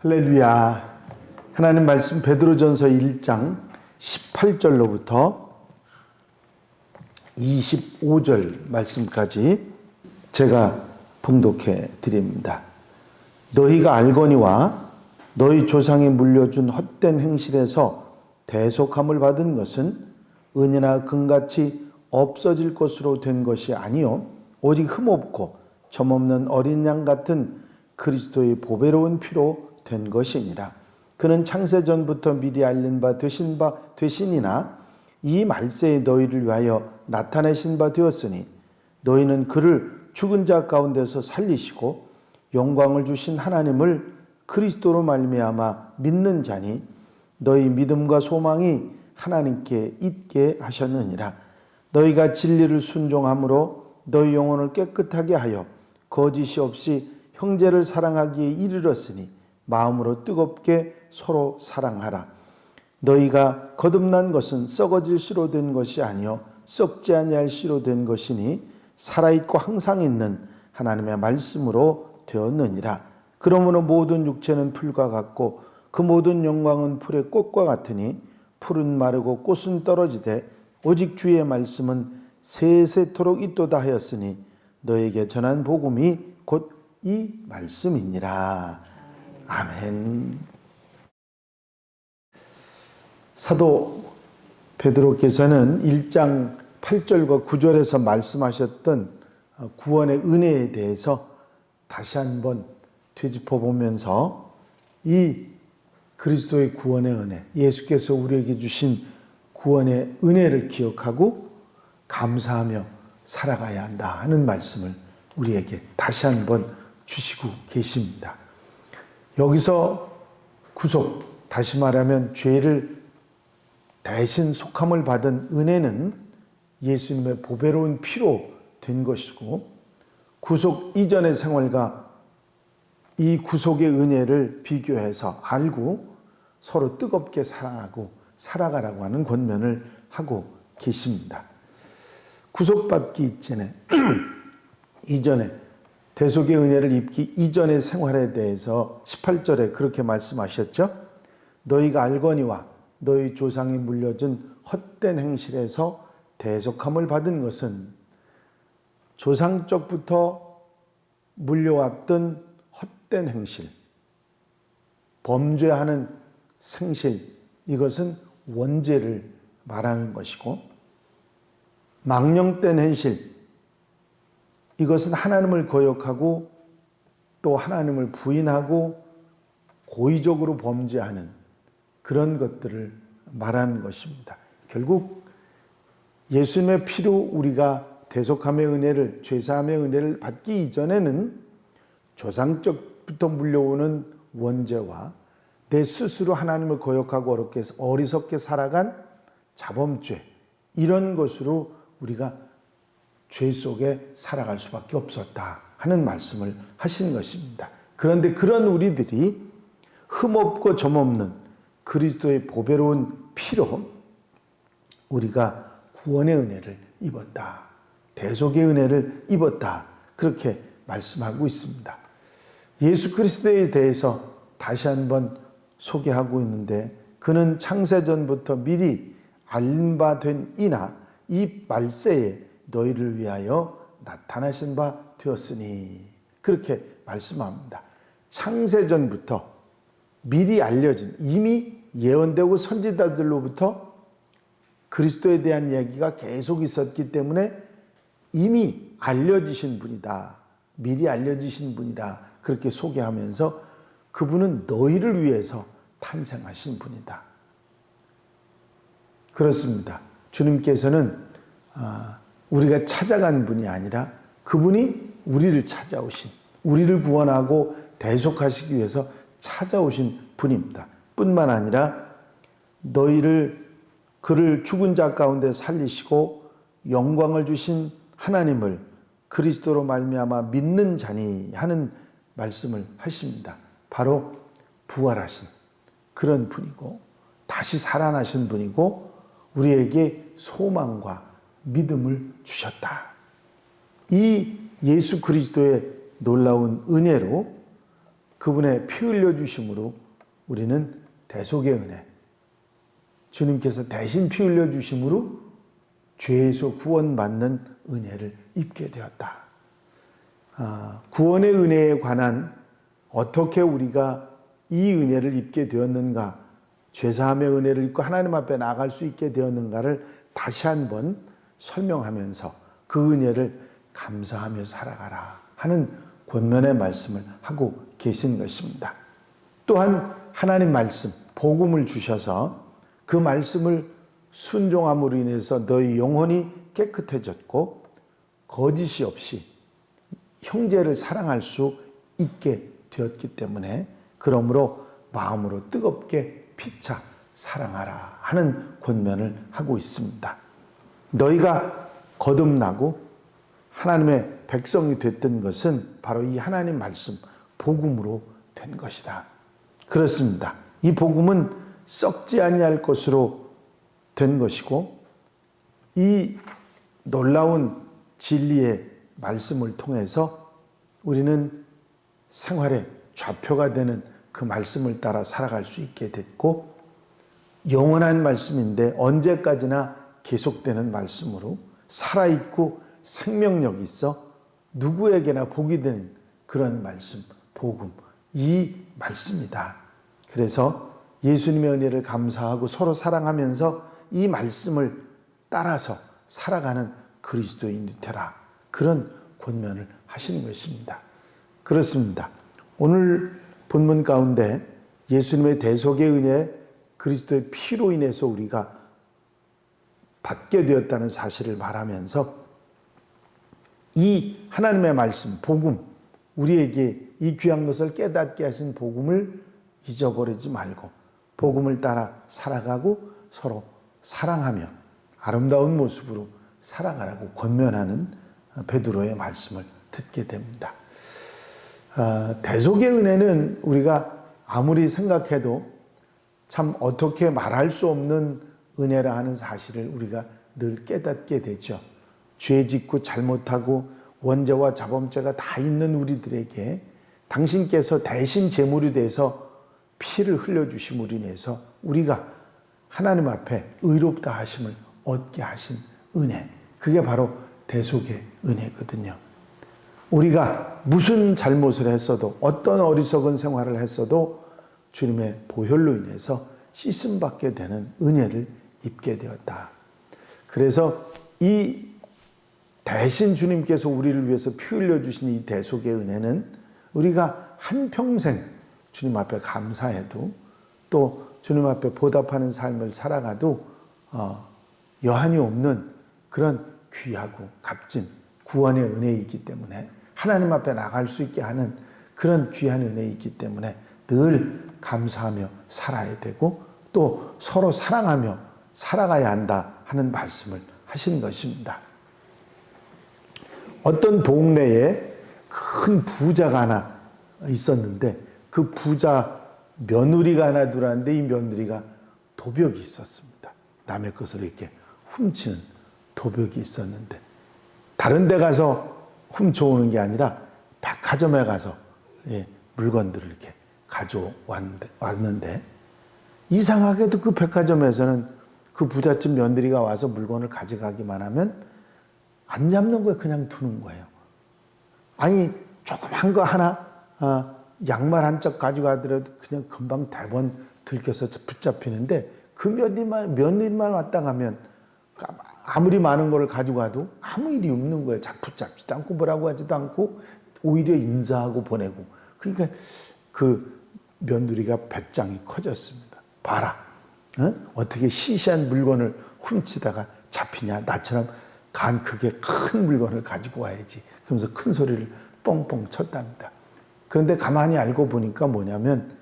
할렐루야. 하나님 말씀 베드로전서 1장 18절로부터 25절 말씀까지 제가 봉독해 드립니다. 너희가 알거니와 너희 조상이 물려준 헛된 행실에서 대속함을 받은 것은 은이나 금같이 없어질 것으로 된 것이 아니요 오직 흠없고 점없는 어린 양 같은 그리스도의 보배로운 피로 된 것이니라. 그는 창세전부터 미리 알린 바 되시니나 이 말세에 너희를 위하여 나타내신 바 되었으니 너희는 그를 죽은 자 가운데서 살리시고 영광을 주신 하나님을 그리스도로 말미암아 믿는 자니 너희 믿음과 소망이 하나님께 있게 하셨느니라. 너희가 진리를 순종함으로 너희 영혼을 깨끗하게 하여 거짓이 없이 형제를 사랑하기에 이르렀으니 마음으로 뜨겁게 서로 사랑하라. 너희가 거듭난 것은 썩어질 씨로 된 것이 아니요 썩지 아니할 씨로 된 것이니 살아있고 항상 있는 하나님의 말씀으로 되었느니라. 그러므로 모든 육체는 풀과 같고 그 모든 영광은 풀의 꽃과 같으니 풀은 마르고 꽃은 떨어지되 오직 주의 말씀은 세세토록 있도다 하였으니 너에게 전한 복음이 곧 이 말씀이니라. 아멘. 사도 베드로께서는 1장 8절과 9절에서 말씀하셨던 구원의 은혜에 대해서 다시 한번 되짚어 보면서 이 그리스도의 구원의 은혜, 예수께서 우리에게 주신 구원의 은혜를 기억하고 감사하며 살아가야 한다 하는 말씀을 우리에게 다시 한번 주시고 계십니다. 여기서 구속, 다시 말하면 죄를 대신 속함을 받은 은혜는 예수님의 보배로운 피로 된 것이고 구속 이전의 생활과 이 구속의 은혜를 비교해서 알고 서로 뜨겁게 사랑하고 살아가라고 하는 권면을 하고 계십니다. 구속받기 이전에 대속의 은혜를 입기 이전의 생활에 대해서 18절에 그렇게 말씀하셨죠. 너희가 알거니와 너희 조상이 물려준 헛된 행실에서 대속함을 받은 것은 조상적부터 물려왔던 헛된 행실, 범죄하는 생실, 이것은 원죄를 말하는 것이고 망령된 행실, 이것은 하나님을 거역하고 또 하나님을 부인하고 고의적으로 범죄하는 그런 것들을 말하는 것입니다. 결국 예수님의 피로 우리가 대속함의 은혜를, 죄사함의 은혜를 받기 이전에는 조상적부터 물려오는 원죄와 내 스스로 하나님을 거역하고 어리석게 살아간 자범죄, 이런 것으로 우리가 죄 속에 살아갈 수밖에 없었다 하는 말씀을 하신 것입니다. 그런데 그런 우리들이 흠없고 점없는 그리스도의 보배로운 피로 우리가 구원의 은혜를 입었다, 대속의 은혜를 입었다, 그렇게 말씀하고 있습니다. 예수 그리스도에 대해서 다시 한번 소개하고 있는데 그는 창세전부터 미리 알린 바 된 이나 이 말세에 너희를 위하여 나타나신 바 되었으니, 그렇게 말씀합니다. 창세전부터 미리 알려진, 이미 예언되고 선지자들로부터 그리스도에 대한 이야기가 계속 있었기 때문에 이미 알려지신 분이다, 미리 알려지신 분이다, 그렇게 소개하면서 그분은 너희를 위해서 탄생하신 분이다. 그렇습니다. 주님께서는 우리가 찾아간 분이 아니라 그분이 우리를 찾아오신, 우리를 구원하고 대속하시기 위해서 찾아오신 분입니다. 뿐만 아니라 그를 죽은 자 가운데 살리시고 영광을 주신 하나님을 그리스도로 말미암아 믿는 자니 하는 말씀을 하십니다. 바로 부활하신 그런 분이고 다시 살아나신 분이고 우리에게 소망과 믿음을 주셨다. 이 예수 그리스도의 놀라운 은혜로 그분의 피 흘려주심으로 우리는 대속의 은혜, 주님께서 대신 피 흘려주심으로 죄에서 구원받는 은혜를 입게 되었다. 구원의 은혜에 관한 어떻게 우리가 이 은혜를 입게 되었는가, 죄사함의 은혜를 입고 하나님 앞에 나아갈 수 있게 되었는가를 다시 한번 설명하면서 그 은혜를 감사하며 살아가라 하는 권면의 말씀을 하고 계신 것입니다. 또한 하나님 말씀, 복음을 주셔서 그 말씀을 순종함으로 인해서 너희 영혼이 깨끗해졌고 거짓이 없이 형제를 사랑할 수 있게 되었기 때문에 그러므로 마음으로 뜨겁게 피차 사랑하라 하는 권면을 하고 있습니다. 너희가 거듭나고 하나님의 백성이 됐던 것은 바로 이 하나님 말씀, 복음으로 된 것이다. 그렇습니다. 이 복음은 썩지 아니할 것으로 된 것이고 이 놀라운 진리의 말씀을 통해서 우리는 생활의 좌표가 되는 그 말씀을 따라 살아갈 수 있게 됐고 영원한 말씀인데 언제까지나 계속되는 말씀으로 살아있고 생명력이 있어 누구에게나 복이 되는 그런 말씀, 복음, 이 말씀이다. 그래서 예수님의 은혜를 감사하고 서로 사랑하면서 이 말씀을 따라서 살아가는 그리스도인이 되라. 그런 권면을 하시는 것입니다. 그렇습니다. 오늘 본문 가운데 예수님의 대속의 은혜, 그리스도의 피로 인해서 우리가 받게 되었다는 사실을 말하면서 이 하나님의 말씀, 복음, 우리에게 이 귀한 것을 깨닫게 하신 복음을 잊어버리지 말고 복음을 따라 살아가고 서로 사랑하며 아름다운 모습으로 살아가라고 권면하는 베드로의 말씀을 듣게 됩니다. 대속의 은혜는 우리가 아무리 생각해도 참 어떻게 말할 수 없는 은혜라 하는 사실을 우리가 늘 깨닫게 되죠. 죄 짓고 잘못하고 원죄와 자범죄가 다 있는 우리들에게 당신께서 대신 제물이 돼서 피를 흘려주심으로 인해서 우리가 하나님 앞에 의롭다 하심을 얻게 하신 은혜, 그게 바로 대속의 은혜거든요. 우리가 무슨 잘못을 했어도 어떤 어리석은 생활을 했어도 주님의 보혈로 인해서 씻음받게 되는 은혜를 입게 되었다. 그래서 이 대신 주님께서 우리를 위해서 피 흘려주신 이 대속의 은혜는 우리가 한평생 주님 앞에 감사해도 또 주님 앞에 보답하는 삶을 살아가도 여한이 없는 그런 귀하고 값진 구원의 은혜이기 때문에 하나님 앞에 나갈 수 있게 하는 그런 귀한 은혜이기 때문에 늘 감사하며 살아야 되고 또 서로 사랑하며 살아가야 한다 하는 말씀을 하신 것입니다. 어떤 동네에 큰 부자가 하나 있었는데 그 부자 며느리가 하나 들어왔는데 이 며느리가 도벽이 있었습니다. 남의 것을 이렇게 훔치는 도벽이 있었는데 다른 데 가서 훔쳐오는 게 아니라 백화점에 가서 물건들을 이렇게 가져왔는데 이상하게도 그 백화점에서는 그 부잣집 며느리가 와서 물건을 가져가기만 하면 안 잡는 거예요. 그냥 두는 거예요. 아니 조그만 거 하나 양말 한 짝 가져가더라도 그냥 금방 대번 들켜서 붙잡히는데 그 며느리만 왔다 가면 아무리 많은 걸 가지고 가도 아무 일이 없는 거예요. 붙잡지도 않고 뭐라고 하지도 않고 오히려 인사하고 보내고. 그러니까 그 며느리가 배짱이 커졌습니다. 봐라. 어떻게 시시한 물건을 훔치다가 잡히냐. 나처럼 간 크게 큰 물건을 가지고 와야지. 그러면서 큰 소리를 뻥뻥 쳤답니다. 그런데 가만히 알고 보니까 뭐냐면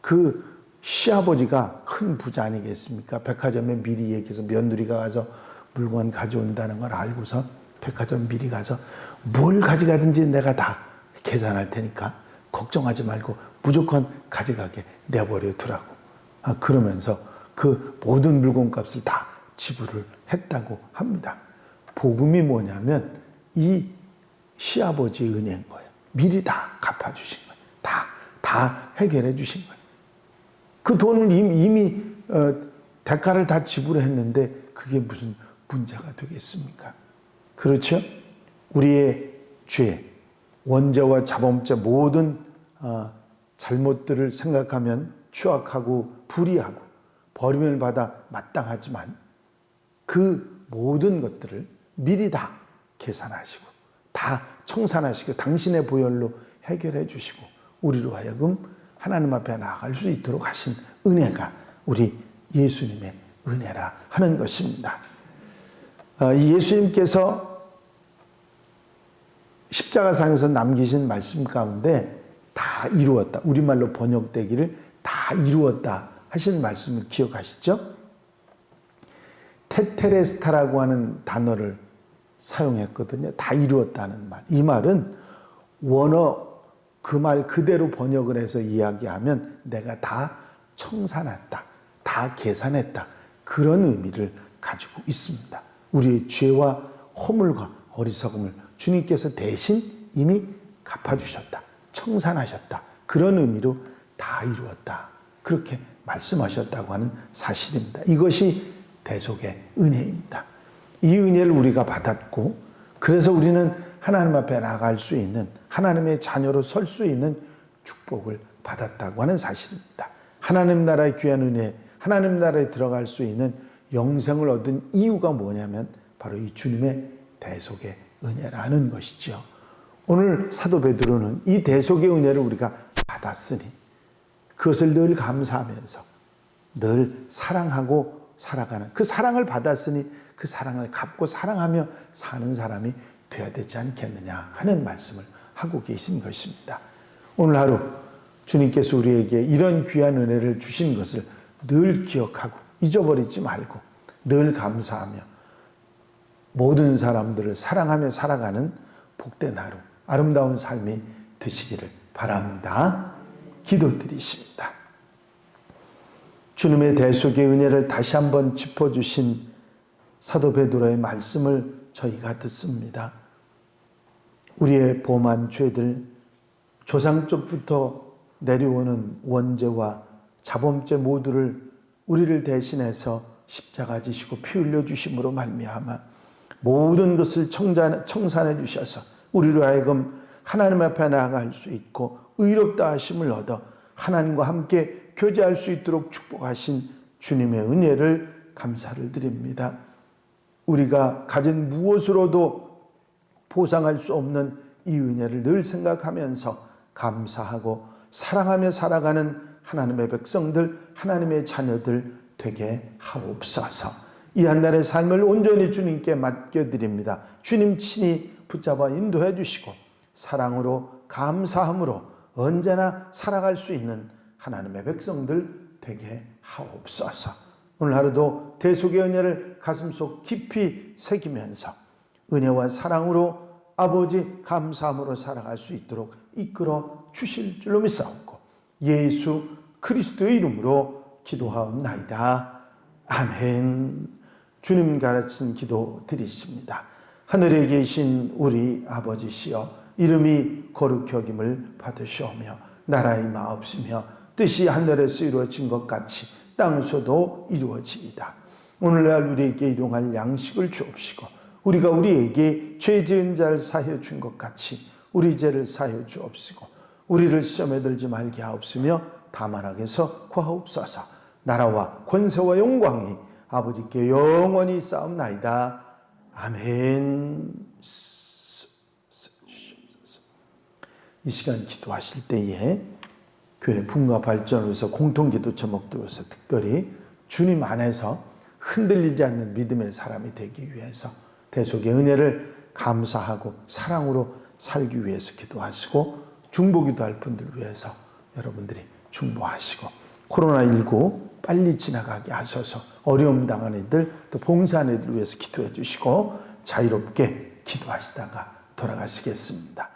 그 시아버지가 큰 부자 아니겠습니까? 백화점에 미리 얘기해서 며느리가 가서 물건 가져온다는 걸 알고서 백화점 미리 가서 뭘 가져가든지 내가 다 계산할 테니까 걱정하지 말고 무조건 가져가게 내버려 두라고. 그러면서 그 모든 물건값을 다 지불을 했다고 합니다. 복음이 뭐냐면 이 시아버지의 은혜인 거예요. 미리 다 갚아주신 거예요. 다 다 해결해 주신 거예요. 그 돈을 이미 대가를 다 지불했는데 그게 무슨 문제가 되겠습니까? 그렇죠? 우리의 죄, 원죄와 자범죄 모든 잘못들을 생각하면 추악하고 불의하고 벌임을 받아 마땅하지만 그 모든 것들을 미리 다 계산하시고 다 청산하시고 당신의 보혈로 해결해 주시고 우리로 하여금 하나님 앞에 나아갈 수 있도록 하신 은혜가 우리 예수님의 은혜라 하는 것입니다. 이 예수님께서 십자가상에서 남기신 말씀 가운데 다 이루었다. 우리말로 번역되기를 다 이루었다 하신 말씀을 기억하시죠? 테텔레스타라고 하는 단어를 사용했거든요. 다 이루었다는 말. 이 말은 원어 그 말 그대로 번역을 해서 이야기하면 내가 다 청산했다. 다 계산했다. 그런 의미를 가지고 있습니다. 우리의 죄와 허물과 어리석음을 주님께서 대신 이미 갚아주셨다. 청산하셨다. 그런 의미로 다 이루었다. 그렇게 말씀하셨다고 하는 사실입니다. 이것이 대속의 은혜입니다. 이 은혜를 우리가 받았고 그래서 우리는 하나님 앞에 나갈 수 있는 하나님의 자녀로 설 수 있는 축복을 받았다고 하는 사실입니다. 하나님 나라의 귀한 은혜, 하나님 나라에 들어갈 수 있는 영생을 얻은 이유가 뭐냐면 바로 이 주님의 대속의 은혜라는 것이죠. 오늘 사도 베드로는 이 대속의 은혜를 우리가 받았으니 그것을 늘 감사하면서 늘 사랑하고 살아가는 그 사랑을 받았으니 그 사랑을 갚고 사랑하며 사는 사람이 되어야 되지 않겠느냐 하는 말씀을 하고 계신 것입니다. 오늘 하루 주님께서 우리에게 이런 귀한 은혜를 주신 것을 늘 기억하고 잊어버리지 말고 늘 감사하며 모든 사람들을 사랑하며 살아가는 복된 하루, 아름다운 삶이 되시기를 바랍니다. 기도드리십니다. 주님의 대속의 은혜를 다시 한번 짚어주신 사도 베드로의 말씀을 저희가 듣습니다. 우리의 범한 죄들, 조상 쪽부터 내려오는 원죄와 자범죄 모두를 우리를 대신해서 십자가 지시고 피 흘려 주심으로 말미암아 모든 것을 청산해 주셔서 우리로 하여금 하나님 앞에 나아갈 수 있고 의롭다 하심을 얻어 하나님과 함께 교제할 수 있도록 축복하신 주님의 은혜를 감사를 드립니다. 우리가 가진 무엇으로도 보상할 수 없는 이 은혜를 늘 생각하면서 감사하고 사랑하며 살아가는 하나님의 백성들, 하나님의 자녀들 되게 하옵소서. 이 한날의 삶을 온전히 주님께 맡겨드립니다. 주님 친히 붙잡아 인도해 주시고 사랑으로 감사함으로 언제나 살아갈 수 있는 하나님의 백성들 되게 하옵소서. 오늘 하루도 대속의 은혜를 가슴속 깊이 새기면서 은혜와 사랑으로 아버지 감사함으로 살아갈 수 있도록 이끌어 주실 줄로 믿사옵고 예수 그리스도의 이름으로 기도하옵나이다. 아멘. 주님 가르친 기도 드리십니다. 하늘에 계신 우리 아버지시여 이름이 거룩히 여김을 받으시오며 나라의 마옵시며 뜻이 하늘에서 이루어진 것 같이 땅에서도 이루어지이다. 오늘날 우리에게 일용할 양식을 주옵시고 우리가 우리에게 죄 지은 자를 사하여 준 것 같이 우리 죄를 사하여 주옵시고 우리를 시험에 들지 말게 하옵시며 다만 악에서 구하옵소서. 나라와 권세와 영광이 아버지께 영원히 쌓옵나이다. 아멘. 이 시간 기도하실 때에 교회 분과 발전을 위해서 공통기도 제목들 위해서 특별히 주님 안에서 흔들리지 않는 믿음의 사람이 되기 위해서 대속의 은혜를 감사하고 사랑으로 살기 위해서 기도하시고 중보기도 할 분들 위해서 여러분들이 중보하시고 코로나19 빨리 지나가게 하셔서 어려움 당한 이들 또 봉사한 이들 위해서 기도해 주시고 자유롭게 기도하시다가 돌아가시겠습니다.